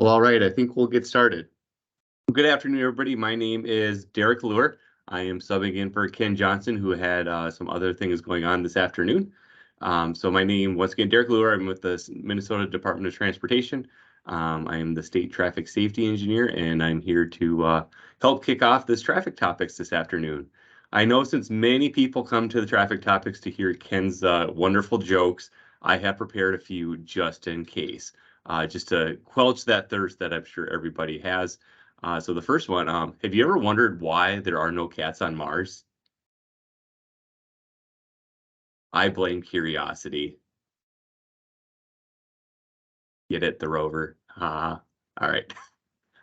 Well, all right, I think we'll get started. Good afternoon, everybody. My name is Derek Lure. I am subbing in for Ken Johnson, who had some other things going on this afternoon. So my name, once again, Derek Lure. I'm with the Minnesota Department of Transportation. I am the state traffic safety engineer, and I'm here to help kick off this traffic topics this afternoon. I know since many people come to the traffic topics to hear Ken's wonderful jokes, I have prepared a few just in case, just to quench that thirst that I'm sure everybody has. So the first one, have you ever wondered why there are no cats on Mars? I blame curiosity. Get it, the rover. All right.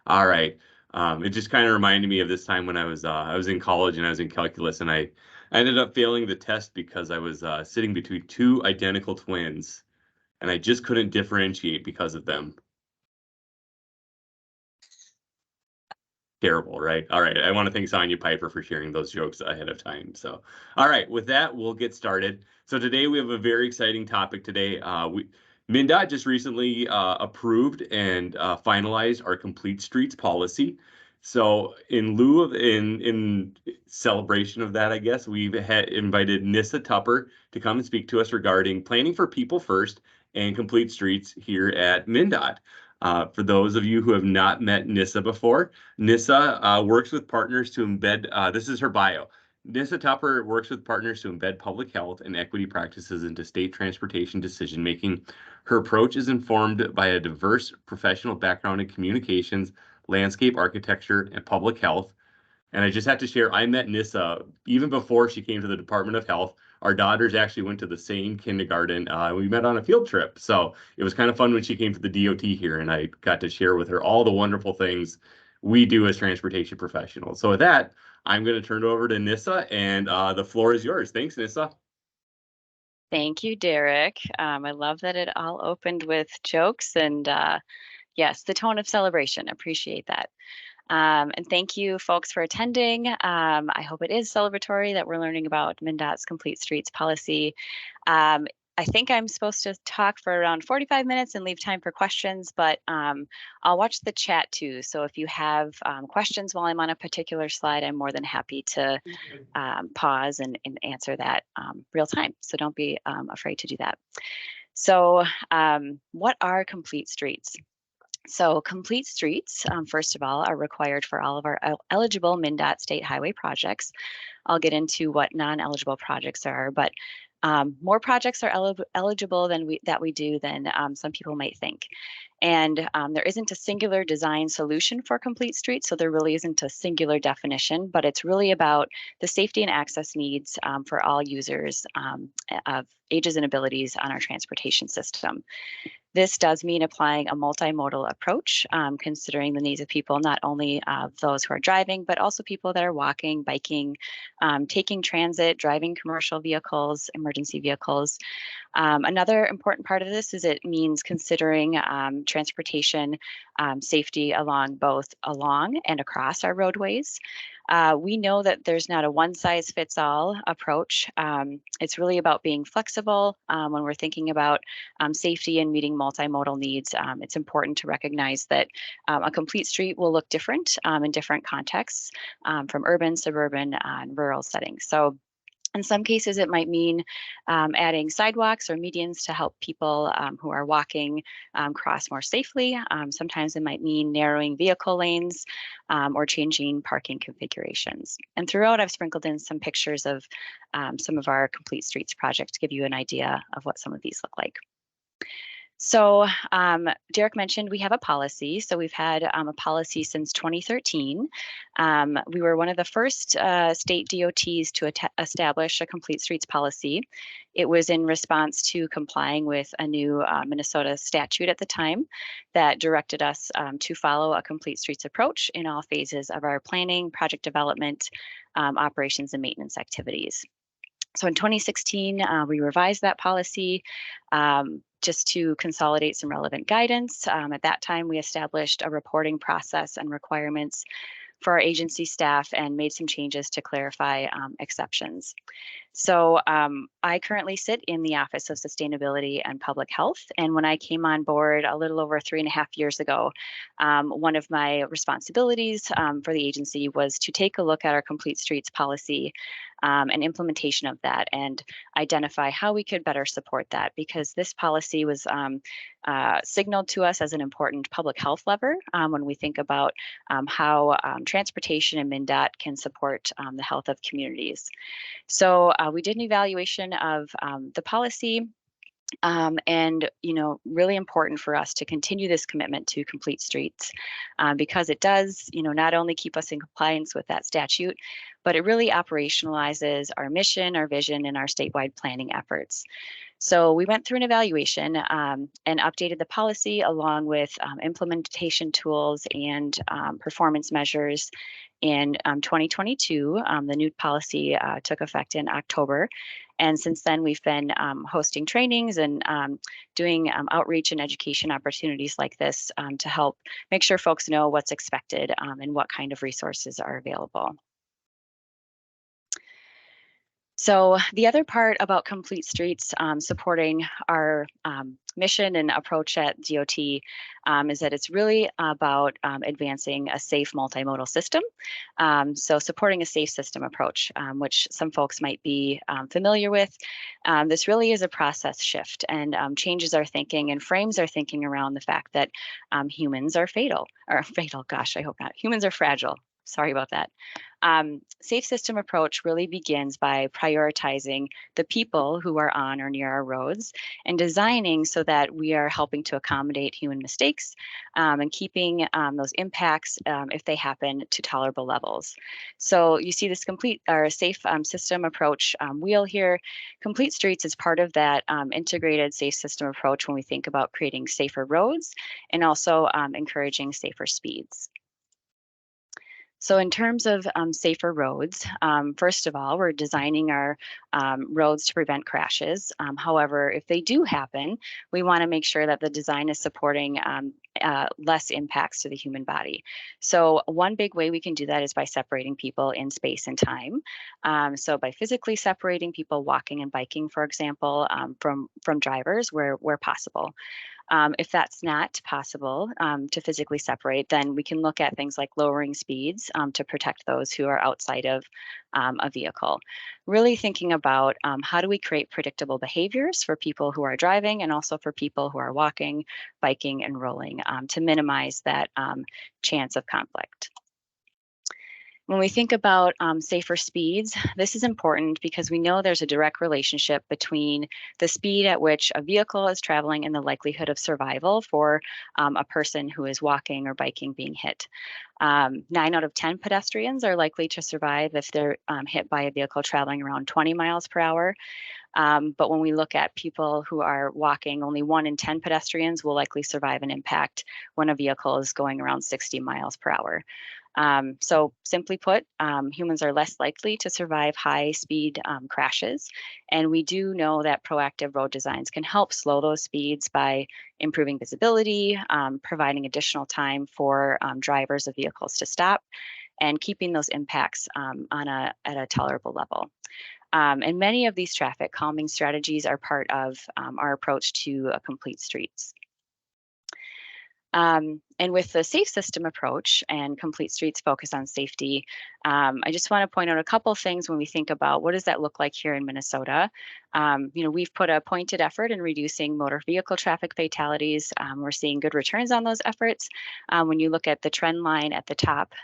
All right. It just kind of reminded me of this time when I was in college and I was in calculus, and I ended up failing the test because I was sitting between two identical twins and I just couldn't differentiate because of them. Terrible, right? All right. I want to thank Sonia Piper for sharing those jokes ahead of time. So, all right, with that, we'll get started. So today we have a very exciting topic today. MnDOT just recently approved and finalized our Complete Streets policy. So in lieu of, in celebration of that, I guess, we've invited Nissa Tupper to come and speak to us regarding planning for people first and complete streets here at MnDOT. For those of you who have not met Nissa before, Nissa works with partners to embed, this is her bio. Nissa Tupper works with partners to embed public health and equity practices into state transportation decision-making. Her approach is informed by a diverse professional background in communications, landscape architecture, and public health. And I just have to share, I met Nissa even before she came to the Department of Health. Our daughters actually went to the same kindergarten. We met on a field trip. So it was kind of fun when she came to the DOT here, and I got to share with her all the wonderful things we do as transportation professionals. So with that, I'm going to turn it over to Nissa, and the floor is yours. Thanks, Nissa. Thank you, Derek. I love that it all opened with jokes and yes, the tone of celebration. Appreciate that. And thank you, folks, for attending. I hope it is celebratory that we're learning about MnDOT's Complete Streets policy. I think I'm supposed to talk for around 45 minutes and leave time for questions, but I'll watch the chat too. So if you have questions while I'm on a particular slide, I'm more than happy to pause and answer that real time. So don't be afraid to do that. So what are complete streets? So complete streets, first of all, are required for all of our eligible MnDOT state highway projects. I'll get into what non-eligible projects are, but more projects are eligible than we do than some people might think. And there isn't a singular design solution for complete streets, so there really isn't a singular definition, but it's really about the safety and access needs for all users of ages and abilities on our transportation system. This does mean applying a multimodal approach, considering the needs of people, not only those who are driving, but also people that are walking, biking, taking transit, driving commercial vehicles, emergency vehicles. Another important part of this is it means considering transportation safety both along and across our roadways. We know that there's not a one-size-fits-all approach. It's really about being flexible when we're thinking about safety and meeting multimodal needs. It's important to recognize that a complete street will look different in different contexts, from urban, suburban, and rural settings. So in some cases, it might mean adding sidewalks or medians to help people who are walking cross more safely. Sometimes it might mean narrowing vehicle lanes or changing parking configurations. And throughout, I've sprinkled in some pictures of some of our Complete Streets projects to give you an idea of what some of these look like. So Derek mentioned we have a policy. So we've had a policy since 2013. We were one of the first state DOTs to establish a complete streets policy. It was in response to complying with a new Minnesota statute at the time that directed us to follow a complete streets approach in all phases of our planning, project development, operations, and maintenance activities. So in 2016, we revised that policy just to consolidate some relevant guidance. At that time, we established a reporting process and requirements for our agency staff and made some changes to clarify exceptions. So I currently sit in the Office of Sustainability and Public Health. And when I came on board a little over 3.5 years ago, one of my responsibilities for the agency was to take a look at our Complete Streets policy and implementation of that and identify how we could better support that, because this policy was signaled to us as an important public health lever when we think about how transportation and MnDOT can support the health of communities. So we did an evaluation of the policy, and really important for us to continue this commitment to complete streets, because it does not only keep us in compliance with that statute, but it really operationalizes our mission, our vision, and our statewide planning efforts. So we went through an evaluation and updated the policy along with implementation tools and performance measures in 2022. The new policy took effect in October. And since then, we've been hosting trainings and doing outreach and education opportunities like this to help make sure folks know what's expected and what kind of resources are available. So the other part about Complete Streets supporting our mission and approach at DOT is that it's really about advancing a safe multimodal system. So supporting a safe system approach, which some folks might be familiar with. This really is a process shift and changes our thinking and frames our thinking around the fact that humans are gosh, I hope not. Humans are fragile. Sorry about that. Safe system approach really begins by prioritizing the people who are on or near our roads and designing so that we are helping to accommodate human mistakes and keeping those impacts, if they happen, to tolerable levels. So you see this complete or safe system approach wheel here. Complete Streets is part of that integrated safe system approach when we think about creating safer roads and also encouraging safer speeds. So in terms of safer roads, first of all, we're designing our roads to prevent crashes. However, if they do happen, we want to make sure that the design is supporting less impacts to the human body. So one big way we can do that is by separating people in space and time. So by physically separating people walking and biking, for example, from drivers where possible. If that's not possible to physically separate, then we can look at things like lowering speeds to protect those who are outside of a vehicle. Really thinking about how do we create predictable behaviors for people who are driving and also for people who are walking, biking, and rolling to minimize that chance of conflict. When we think about safer speeds, this is important because we know there's a direct relationship between the speed at which a vehicle is traveling and the likelihood of survival for a person who is walking or biking being hit. 9 out of 10 pedestrians are likely to survive if they're hit by a vehicle traveling around 20 miles per hour. But when we look at people who are walking, only 1 in 10 pedestrians will likely survive an impact when a vehicle is going around 60 miles per hour. So simply put, humans are less likely to survive high speed crashes. And we do know that proactive road designs can help slow those speeds by improving visibility, providing additional time for drivers of vehicles to stop, and keeping those impacts at a tolerable level. And many of these traffic calming strategies are part of our approach to complete streets. And with the safe system approach and Complete Streets focus on safety, I just want to point out a couple things when we think about what does that look like here in Minnesota. We've put a pointed effort in reducing motor vehicle traffic fatalities. We're seeing good returns on those efforts. When you look at the trend line at the top,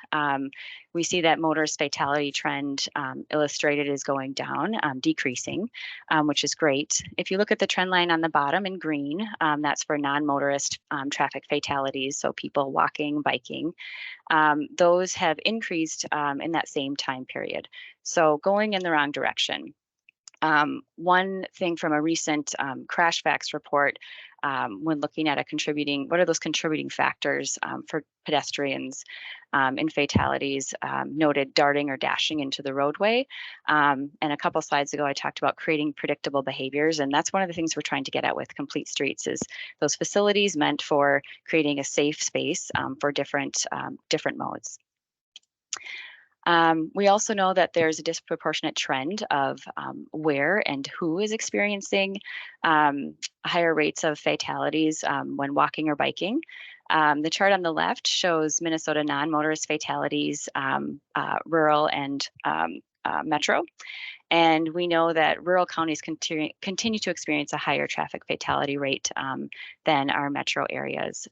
we see that motorist fatality trend illustrated is going down, decreasing, which is great. If you look at the trend line on the bottom in green, that's for non-motorist traffic fatalities, so people walking, biking. Those have increased in that same time period. So going in the wrong direction. One thing from a recent crash facts report, when looking at what are those contributing factors for pedestrians in fatalities, noted darting or dashing into the roadway. And a couple slides ago, I talked about creating predictable behaviors. And that's one of the things we're trying to get at with Complete Streets is those facilities meant for creating a safe space for different modes. We also know that there's a disproportionate trend of where and who is experiencing higher rates of fatalities when walking or biking. The chart on the left shows Minnesota non-motorist fatalities, rural and metro. And we know that rural counties continue to experience a higher traffic fatality rate than our metro areas.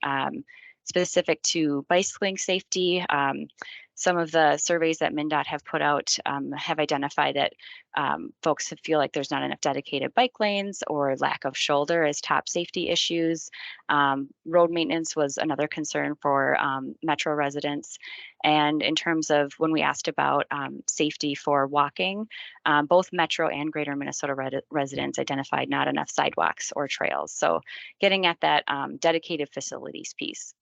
Specific to bicycling safety, some of the surveys that MnDOT have put out have identified that folks feel like there's not enough dedicated bike lanes or lack of shoulder as top safety issues. Road maintenance was another concern for metro residents. And in terms of when we asked about safety for walking, both metro and greater Minnesota residents identified not enough sidewalks or trails. So getting at that dedicated facilities piece.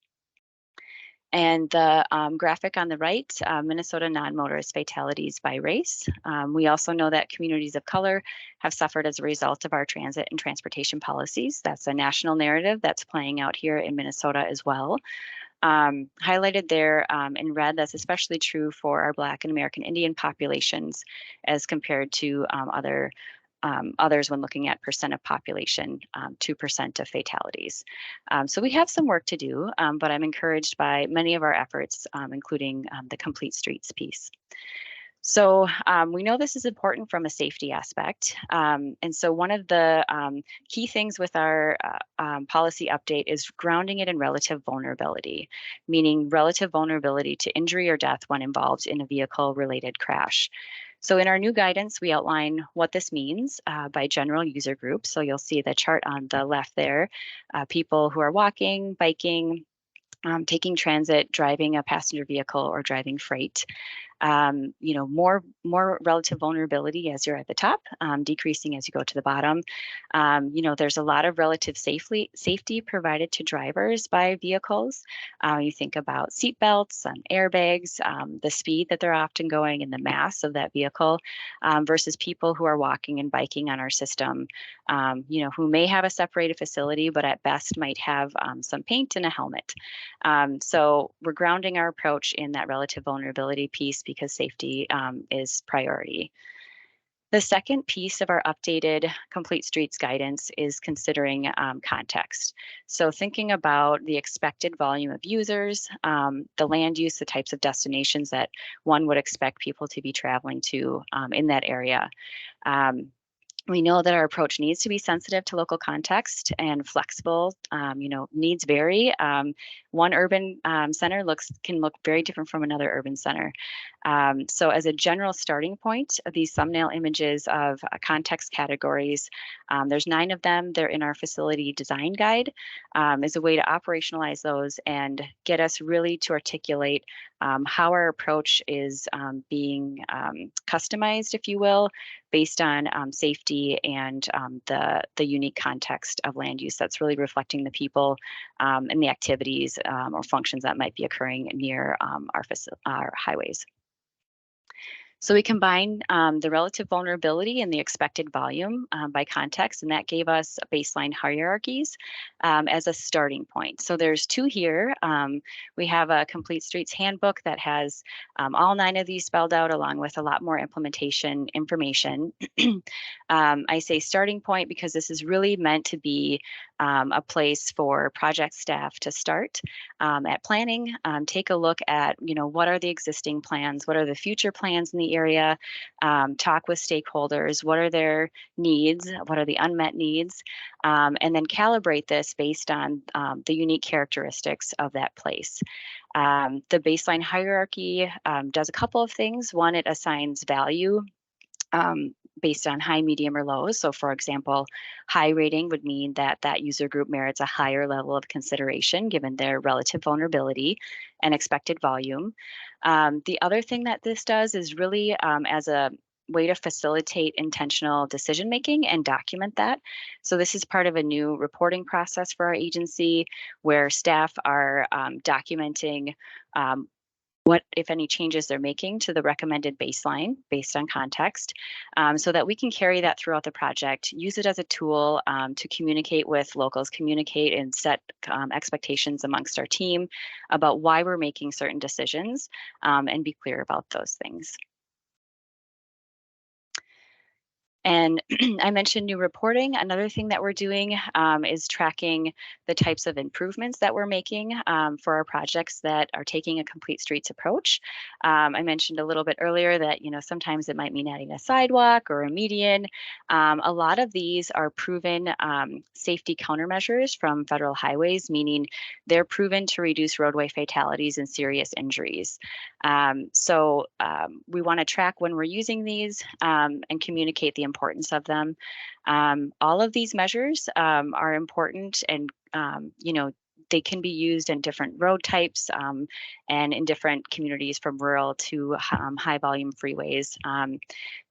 And the graphic on the right, Minnesota non-motorist fatalities by race. We also know that communities of color have suffered as a result of our transit and transportation policies. That's a national narrative that's playing out here in Minnesota as well. Highlighted there in red, that's especially true for our Black and American Indian populations as compared to others when looking at percent of population, 2% of fatalities. So we have some work to do, but I'm encouraged by many of our efforts, including the Complete Streets piece. So we know this is important from a safety aspect. And so one of the key things with our policy update is grounding it in relative vulnerability, meaning relative vulnerability to injury or death when involved in a vehicle-related crash. So in our new guidance, we outline what this means by general user group. So you'll see the chart on the left there, people who are walking, biking, taking transit, driving a passenger vehicle, or driving freight. More relative vulnerability as you're at the top, decreasing as you go to the bottom. There's a lot of relative safety provided to drivers by vehicles. You think about seat belts, airbags, the speed that they're often going, and the mass of that vehicle, versus people who are walking and biking on our system, who may have a separated facility, but at best might have some paint and a helmet. So we're grounding our approach in that relative vulnerability piece because safety is priority. The second piece of our updated Complete Streets guidance is considering context. So thinking about the expected volume of users, the land use, the types of destinations that one would expect people to be traveling to in that area. We know that our approach needs to be sensitive to local context and flexible. Needs vary. One urban center can look very different from another urban center. So as a general starting point, these thumbnail images of context categories, there's 9 of them. They're in our facility design guide, as a way to operationalize those and get us really to articulate how our approach is being customized, if you will, based on safety and the unique context of land use that's really reflecting the people and the activities or functions that might be occurring near our highways. So we combined the relative vulnerability and the expected volume by context, and that gave us baseline hierarchies as a starting point. So there's 2 here. We have a Complete Streets handbook that has all 9 of these spelled out along with a lot more implementation information. I say starting point because this is really meant to be a place for project staff to start at planning, take a look at, what are the existing plans, what are the future plans in the area, talk with stakeholders, what are their needs, what are the unmet needs, and then calibrate this based on the unique characteristics of that place. The baseline hierarchy does a couple of things. One, it assigns value based on high, medium, or low. So for example, high rating would mean that that user group merits a higher level of consideration given their relative vulnerability and expected volume. The other thing that this does is really as a way to facilitate intentional decision making and document that. So this is part of a new reporting process for our agency where staff are documenting what, if any, changes they're making to the recommended baseline based on context, so that we can carry that throughout the project, use it as a tool to communicate with locals, communicate and set expectations amongst our team about why we're making certain decisions, and be clear about those things. And I mentioned new reporting. Another thing that we're doing is tracking the types of improvements that we're making for our projects that are taking a complete streets approach. I mentioned a little bit earlier that sometimes it might mean adding a sidewalk or a median. A lot of these are proven safety countermeasures from federal highways, meaning they're proven to reduce roadway fatalities and serious injuries. We want to track when we're using these and communicate the importance of them. All of these measures are important, and they can be used in different road types and in different communities from rural to high volume freeways.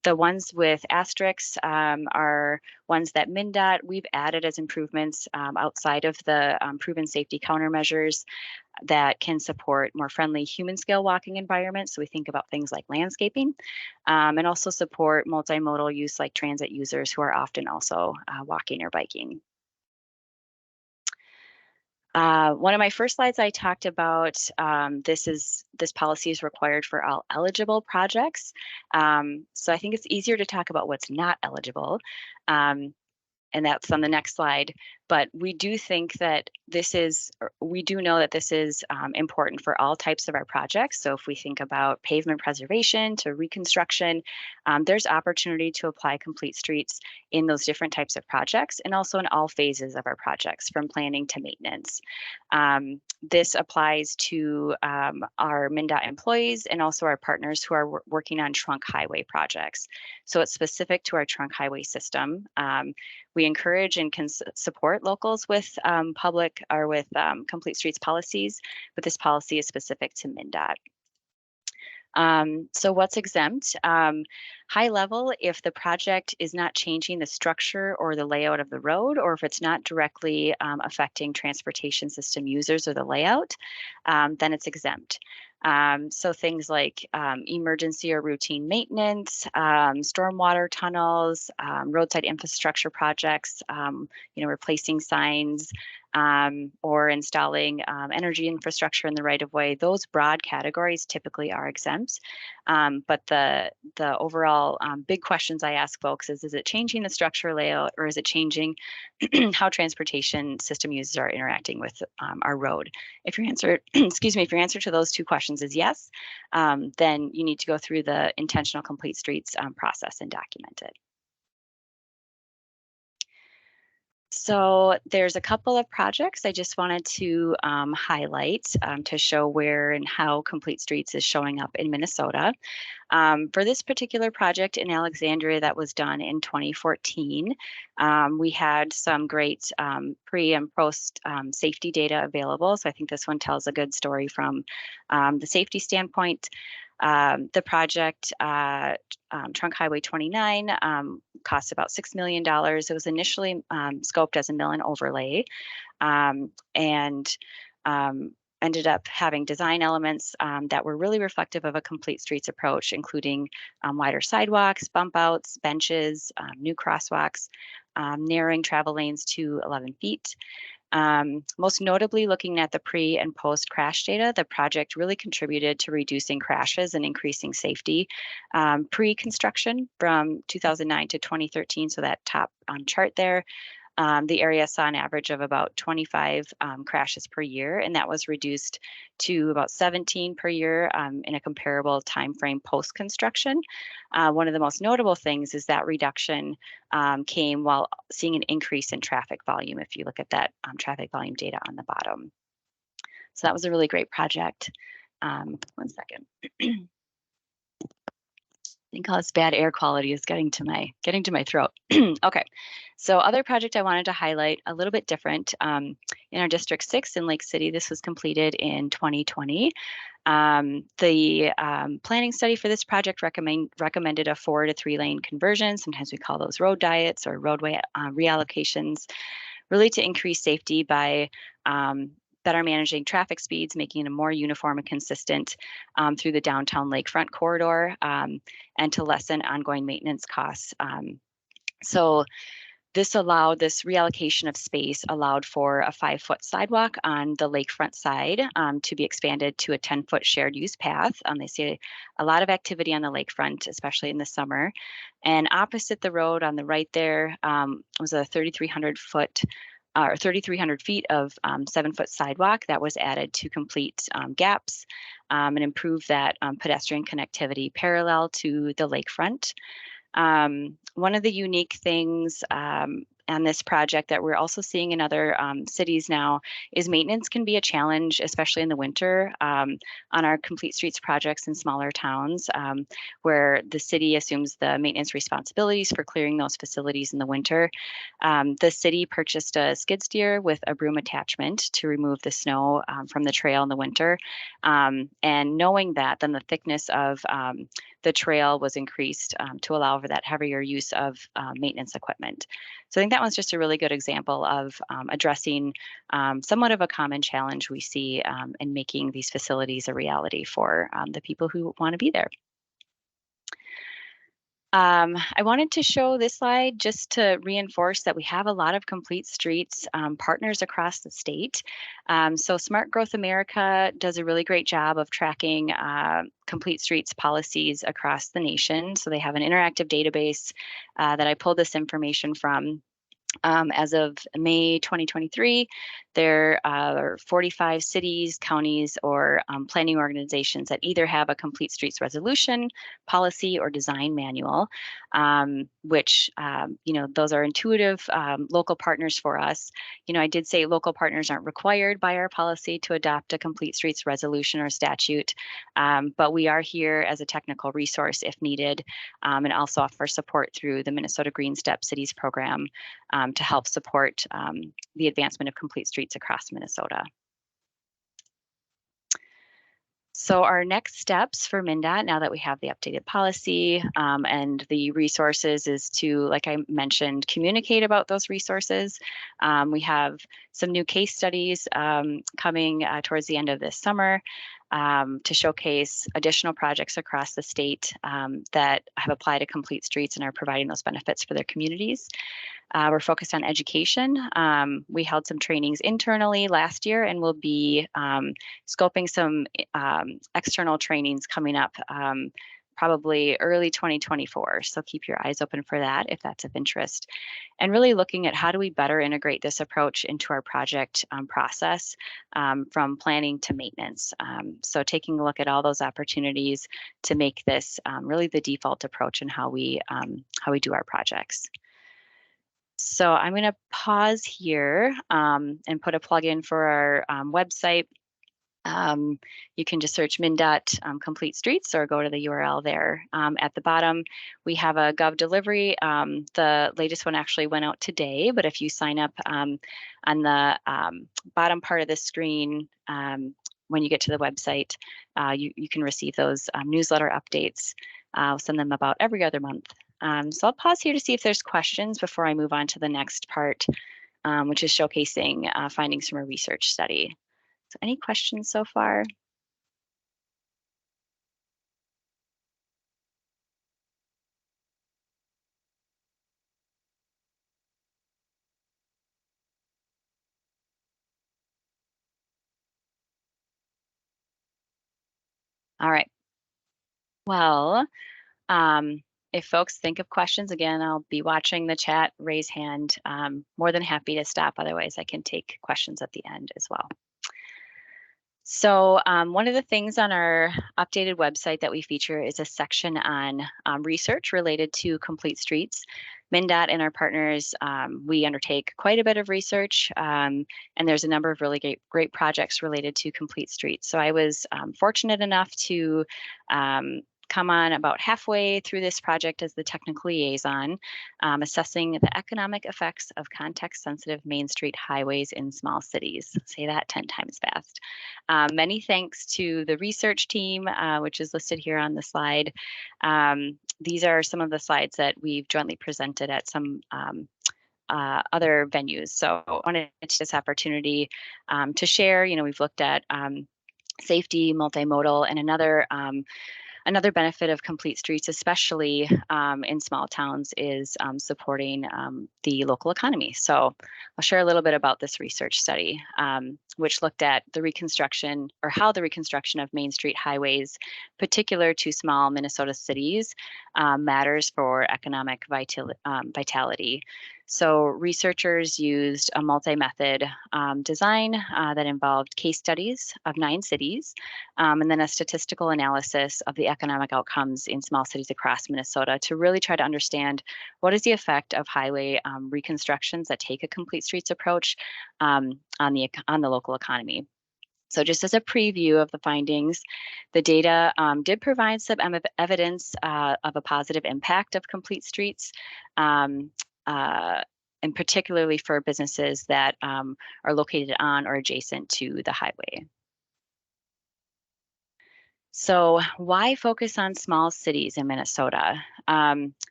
The ones with asterisks are ones that MnDOT we've added as improvements outside of the proven safety countermeasures that can support more friendly human scale walking environments. So we think about things like landscaping and also support multimodal use like transit users who are often also walking or biking. One of my first slides I talked about this policy is required for all eligible projects. So I think it's easier to talk about what's not eligible. And that's on the next slide. But we do think that we do know that this is important for all types of our projects. So if we think about pavement preservation to reconstruction, there's opportunity to apply complete streets in those different types of projects and also in all phases of our projects from planning to maintenance. This applies to our MnDOT employees and also our partners who are working on trunk highway projects. So it's specific to our trunk highway system. We encourage and can support locals with public or with complete streets policies, but this policy is specific to MnDOT. So what's exempt? High level, if the project is not changing the structure or the layout of the road, or if it's not directly affecting transportation system users or the layout, then it's exempt. So things like emergency or routine maintenance, stormwater tunnels, roadside infrastructure projects, replacing signs, or installing energy infrastructure in the right of way. Those broad categories typically are exempt. But the overall big questions I ask folks is it changing the structure layout, or is it changing how transportation system users are interacting with our road? If your answer, excuse me, if your answer to those two questions is yes, then you need to go through the intentional complete streets process and document it. So there's a couple of projects I just wanted to highlight to show where and how Complete Streets is showing up in Minnesota. For this particular project in Alexandria that was done in 2014, we had some great pre and post safety data available. So I think this one tells a good story from the safety standpoint. The project, Trunk Highway 29, cost about $6 million. It was initially scoped as a mill and overlay, and ended up having design elements that were really reflective of a complete streets approach, including wider sidewalks, bump outs, benches, new crosswalks, narrowing travel lanes to 11 feet. Most notably, looking at the pre and post crash data, the project really contributed to reducing crashes and increasing safety. Pre-construction from 2009 to 2013, so that top chart there, the area saw an average of about 25 crashes per year, and that was reduced to about 17 per year in a comparable time frame post-construction. One of the most notable things is that reduction came while seeing an increase in traffic volume, if you look at that traffic volume data on the bottom. So that was a really great project. 1 second. I think all this bad air quality is getting to my throat. Okay, so other project I wanted to highlight, a little bit different. In our District 6 in Lake City, this was completed in 2020. The planning study for this project recommended a 4 to 3 lane conversion. Sometimes we call those road diets or roadway reallocations, really to increase safety by better managing traffic speeds, making it more uniform and consistent through the downtown lakefront corridor, and to lessen ongoing maintenance costs. So this reallocation of space allowed for a 5-foot sidewalk on the lakefront side to be expanded to a 10-foot shared use path. They see a lot of activity on the lakefront, especially in the summer. And opposite the road on the right there was a 3,300 feet of 7-foot sidewalk that was added to complete gaps and improve that pedestrian connectivity parallel to the lakefront. One of the unique things on this project that we're also seeing in other cities now is maintenance can be a challenge, especially in the winter on our Complete Streets projects in smaller towns where the city assumes the maintenance responsibilities for clearing those facilities in the winter. The city purchased a skid steer with a broom attachment to remove the snow from the trail in the winter. And knowing that, then the thickness of the trail was increased to allow for that heavier use of maintenance equipment. So I think that one's just a really good example of addressing somewhat of a common challenge we see in making these facilities a reality for the people who want to be there. I wanted to show this slide just to reinforce that we have a lot of Complete Streets partners across the state. So Smart Growth America does a really great job of tracking Complete Streets policies across the nation. So they have an interactive database that I pulled this information from. As of May 2023, there are 45 cities, counties, or planning organizations that either have a Complete Streets resolution, policy, or design manual, which, those are intuitive local partners for us. I did say local partners aren't required by our policy to adopt a Complete Streets resolution or statute, but we are here as a technical resource if needed, and also offer support through the Minnesota Green Step Cities program to help support the advancement of complete streets across Minnesota. So our next steps for MnDOT, now that we have the updated policy and the resources, is to, like I mentioned, communicate about those resources. We have some new case studies coming towards the end of this summer to showcase additional projects across the state that have applied to Complete Streets and are providing those benefits for their communities. We're focused on education. We held some trainings internally last year, and we'll be scoping some external trainings coming up probably early 2024. So keep your eyes open for that if that's of interest. And really looking at how do we better integrate this approach into our project process from planning to maintenance. So taking a look at all those opportunities to make this really the default approach in how we do our projects. So I'm going to pause here and put a plug in for our website. You can just search MnDOT Complete Streets or go to the URL there. At the bottom, we have a Gov delivery. The latest one actually went out today, but if you sign up on the bottom part of the screen, when you get to the website, you can receive those newsletter updates. I'll send them about every other month. So I'll pause here to see if there's questions before I move on to the next part, which is showcasing findings from a research study. So any questions so far? All right. Well, if folks think of questions, again, I'll be watching the chat, raise hand. More than happy to stop. Otherwise, I can take questions at the end as well. So one of the things on our updated website that we feature is a section on research related to Complete Streets. MnDOT and our partners, we undertake quite a bit of research, and there's a number of really great projects related to Complete Streets. So I was fortunate enough to come on about halfway through this project as the technical liaison, assessing the economic effects of context-sensitive Main Street highways in small cities. Say that 10 times fast. Many thanks to the research team, which is listed here on the slide. These are some of the slides that we've jointly presented at some other venues. So I wanted to take this opportunity to share. We've looked at safety, multimodal, and another benefit of complete streets, especially in small towns, is supporting the local economy. So I'll share a little bit about this research study, which looked at the reconstruction, or how the reconstruction of Main Street highways, particular to small Minnesota cities, matters for economic vitality. So researchers used a multi-method design that involved case studies of 9 cities, and then a statistical analysis of the economic outcomes in small cities across Minnesota to really try to understand what is the effect of highway reconstructions that take a complete streets approach on the local economy. So just as a preview of the findings, the data did provide some evidence of a positive impact of complete streets, and particularly for businesses that are located on or adjacent to the highway. So why focus on small cities in Minnesota?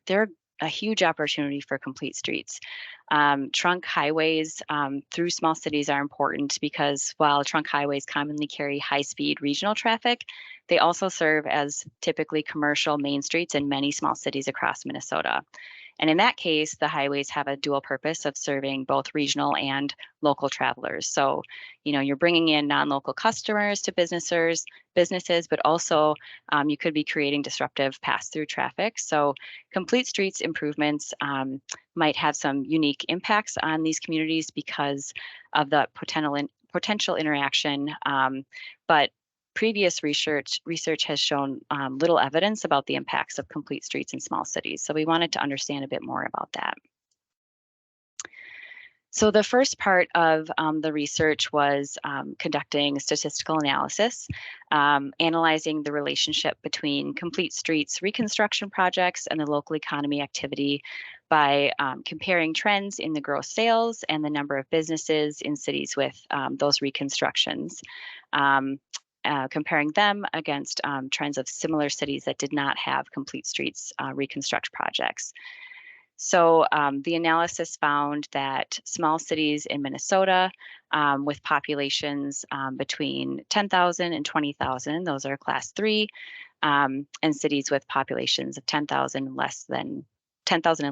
They're a huge opportunity for complete streets. Trunk highways through small cities are important because while trunk highways commonly carry high-speed regional traffic, they also serve as typically commercial main streets in many small cities across Minnesota. And in that case, the highways have a dual purpose of serving both regional and local travelers. So, you're bringing in non-local customers to businesses, but also you could be creating disruptive pass-through traffic. So complete streets improvements might have some unique impacts on these communities because of the potential interaction, but previous research has shown little evidence about the impacts of complete streets in small cities. So we wanted to understand a bit more about that. So the first part of the research was conducting statistical analysis, analyzing the relationship between complete streets reconstruction projects and the local economy activity by comparing trends in the gross sales and the number of businesses in cities with those reconstructions. Comparing them against trends of similar cities that did not have complete streets reconstruct projects. So the analysis found that small cities in Minnesota with populations between 10,000 and 20,000, those are class 3, and cities with populations of 10,000 and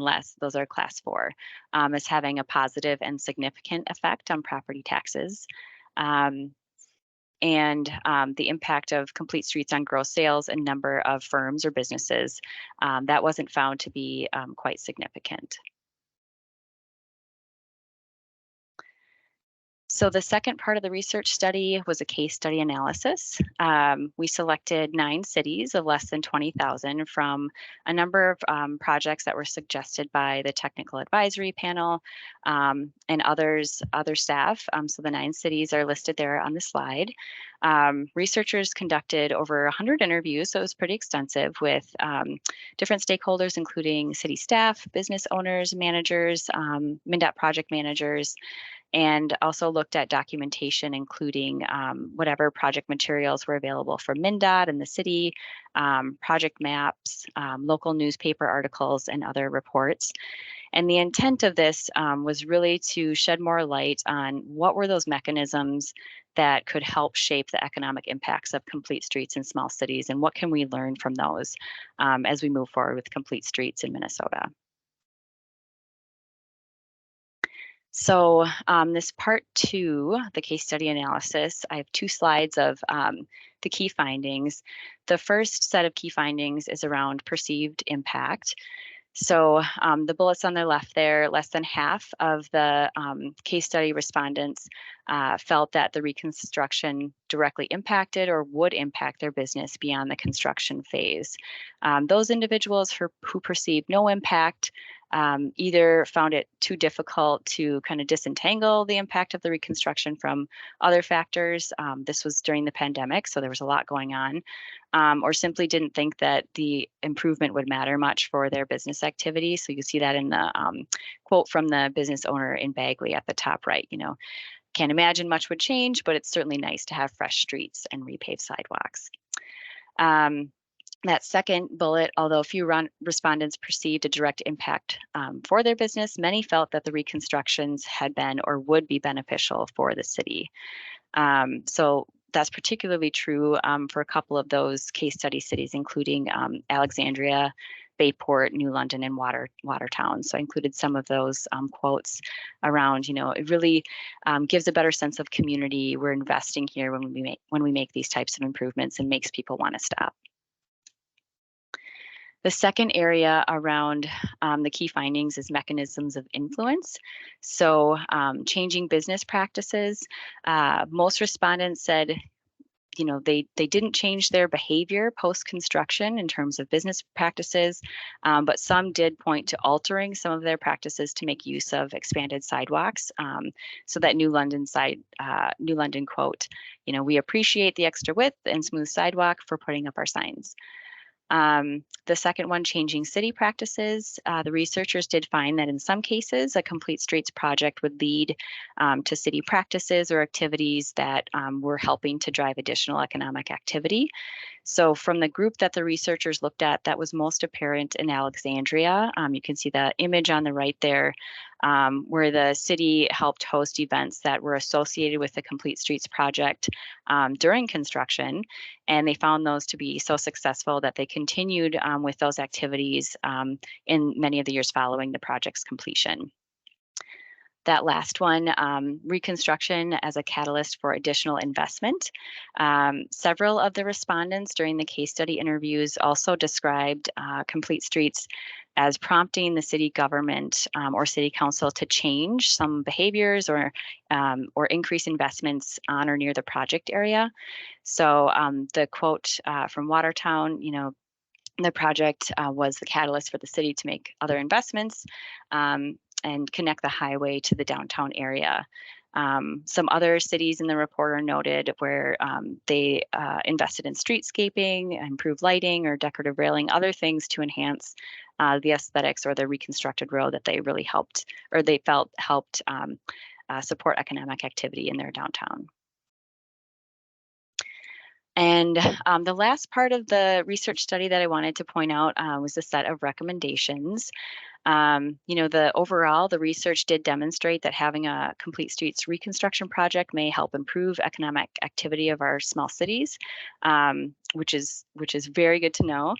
less, those are class 4, as having a positive and significant effect on property taxes. And the impact of complete streets on gross sales and number of firms or businesses, that wasn't found to be quite significant. So the second part of the research study was a case study analysis. We selected 9 cities of less than 20,000 from a number of projects that were suggested by the technical advisory panel and other staff. So the 9 cities are listed there on the slide. Researchers conducted over 100 interviews, so it was pretty extensive, with different stakeholders, including city staff, business owners, managers, MnDOT project managers, and also looked at documentation, including whatever project materials were available from MnDOT and the city, project maps, local newspaper articles, and other reports. And the intent of this was really to shed more light on what were those mechanisms that could help shape the economic impacts of complete streets in small cities, and what can we learn from those as we move forward with complete streets in Minnesota. So this part 2, the case study analysis, I have 2 slides of the key findings. The first set of key findings is around perceived impact. So the bullets on the left there, less than half of the case study respondents felt that the reconstruction directly impacted or would impact their business beyond the construction phase. Those individuals who perceived no impact either found it too difficult to kind of disentangle the impact of the reconstruction from other factors. This was during the pandemic, so there was a lot going on, or simply didn't think that the improvement would matter much for their business activity. So you see that in the quote from the business owner in Bagley at the top right. Can't imagine much would change, but it's certainly nice to have fresh streets and repaved sidewalks. That second bullet, although few respondents perceived a direct impact for their business, many felt that the reconstructions had been or would be beneficial for the city. So that's particularly true for a couple of those case study cities, including Alexandria, Bayport, New London, and Watertown. So I included some of those quotes around. It really gives a better sense of community. We're investing here when we make these types of improvements, and makes people want to stop. The second area around the key findings is mechanisms of influence. So changing business practices. Most respondents said, they didn't change their behavior post-construction in terms of business practices, but some did point to altering some of their practices to make use of expanded sidewalks. So that New London quote, we appreciate the extra width and smooth sidewalk for putting up our signs. The second one, changing city practices. The researchers did find that in some cases, a complete streets project would lead to city practices or activities that were helping to drive additional economic activity. So from the group that the researchers looked at, that was most apparent in Alexandria. You can see the image on the right there, where the city helped host events that were associated with the Complete Streets project during construction. And they found those to be so successful that they continued with those activities in many of the years following the project's completion. That last one, reconstruction as a catalyst for additional investment. Several of the respondents during the case study interviews also described Complete Streets as prompting the city government or city council to change some behaviors or increase investments on or near the project area. So the quote from Watertown, the project was the catalyst for the city to make other investments and connect the highway to the downtown area. Some other cities in the report are noted where they invested in streetscaping, improved lighting, or decorative railing, other things to enhance the aesthetics or the reconstructed road that they really helped, or they felt helped support economic activity in their downtown. And the last part of the research study that I wanted to point out was a set of recommendations. The research did demonstrate that having a complete streets reconstruction project may help improve economic activity of our small cities, which is very good to know.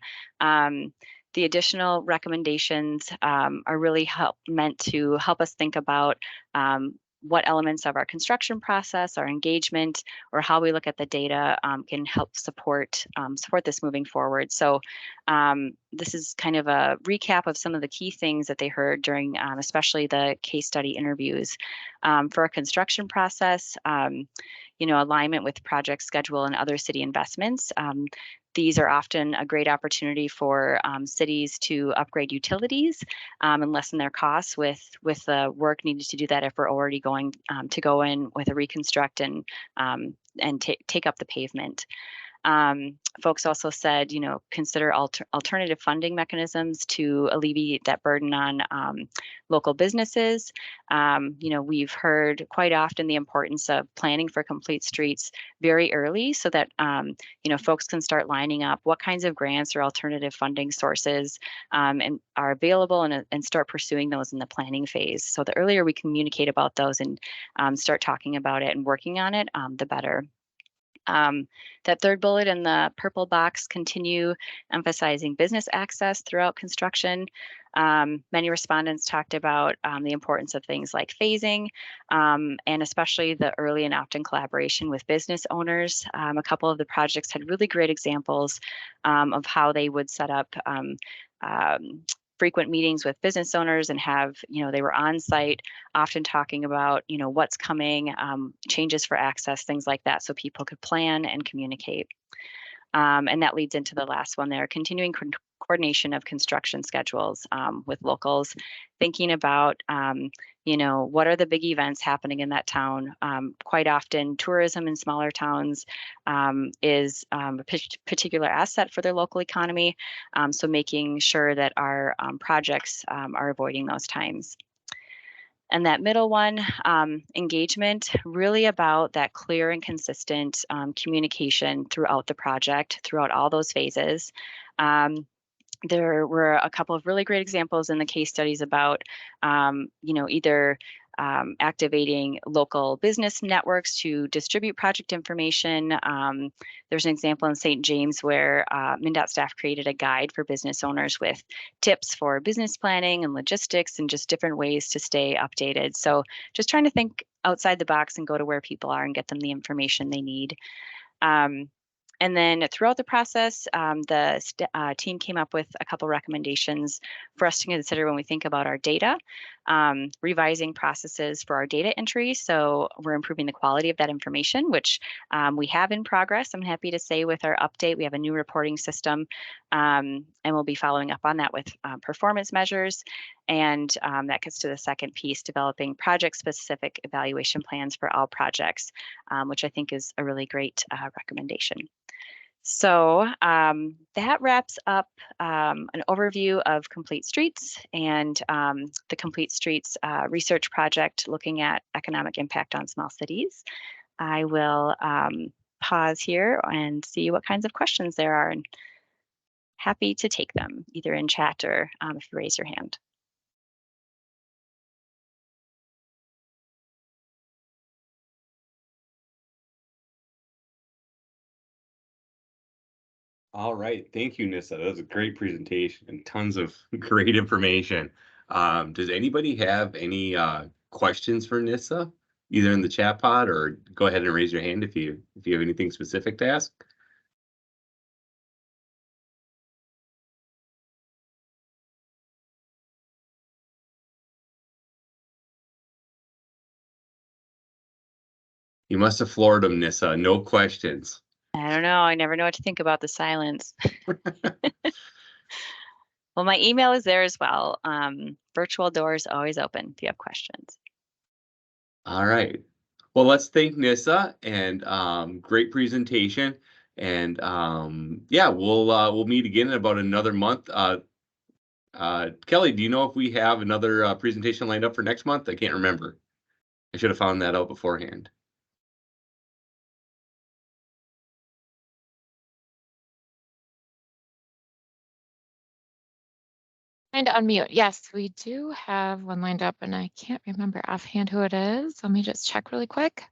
The additional recommendations are really meant to help us think about what elements of our construction process, our engagement, or how we look at the data can help support this moving forward. So this is kind of a recap of some of the key things that they heard during especially the case study interviews. For a construction process, alignment with project schedule and other city investments. These are often a great opportunity for cities to upgrade utilities and lessen their costs with the work needed to do that if we're already going to go in with a reconstruct and take up the pavement. Folks also said, consider alternative funding mechanisms to alleviate that burden on local businesses. We've heard quite often the importance of planning for complete streets very early so that, folks can start lining up what kinds of grants or alternative funding sources and are available and start pursuing those in the planning phase. So the earlier we communicate about those and start talking about it and working on it, the better. That third bullet in the purple box, continue emphasizing business access throughout construction. Many respondents talked about the importance of things like phasing and especially the early and often collaboration with business owners. A couple of the projects had really great examples of how they would set up frequent meetings with business owners and have, they were on site, often talking about, what's coming, changes for access, things like that, so people could plan and communicate. And that leads into the last one there, continuing coordination of construction schedules with locals, thinking about, what are the big events happening in that town? Quite often, tourism in smaller towns is a particular asset for their local economy. So making sure that our projects are avoiding those times. And that middle one, engagement, really about that clear and consistent communication throughout the project, throughout all those phases. There were a couple of really great examples in the case studies about, either activating local business networks to distribute project information. There's an example in St. James where MnDOT staff created a guide for business owners with tips for business planning and logistics and just different ways to stay updated. So just trying to think outside the box and go to where people are and get them the information they need. And then throughout the process, the team came up with a couple recommendations for us to consider when we think about our data, revising processes for our data entry. So we're improving the quality of that information, which we have in progress. I'm happy to say with our update, we have a new reporting system, and we'll be following up on that with performance measures. And that gets to the second piece, developing project-specific evaluation plans for all projects, which I think is a really great recommendation. So that wraps up an overview of Complete Streets and the Complete Streets research project looking at economic impact on small cities. I will pause here and see what kinds of questions there are, and happy to take them either in chat or if you raise your hand. All right. Thank you, Nissa. That was a great presentation and tons of great information. Does anybody have any questions for Nissa, either in the chat pod or go ahead and raise your hand if you have anything specific to ask? You must have floored them, Nissa. No questions. I don't know. I never know what to think about the silence. Well, my email is there as well. Virtual doors always open if you have questions. All right. Well, let's thank Nissa, and great presentation. And yeah, we'll meet again in about another month. Kelly, do you know if we have another presentation lined up for next month? I can't remember. I should have found that out beforehand. Trying to unmute. Yes, we do have one lined up, and I can't remember offhand who it is. Let me just check really quick.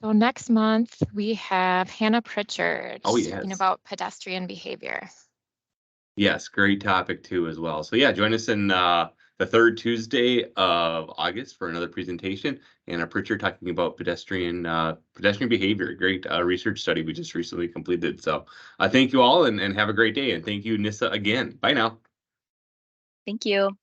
So next month we have Hannah Pritchard talking about pedestrian behavior. Yes, great topic too as well. So yeah, join us in the third Tuesday of August for another presentation, and Pritchard talking about pedestrian behavior. Great research study we just recently completed. So thank you all, and have a great day, and thank you, Nissa, again. Bye now. Thank you.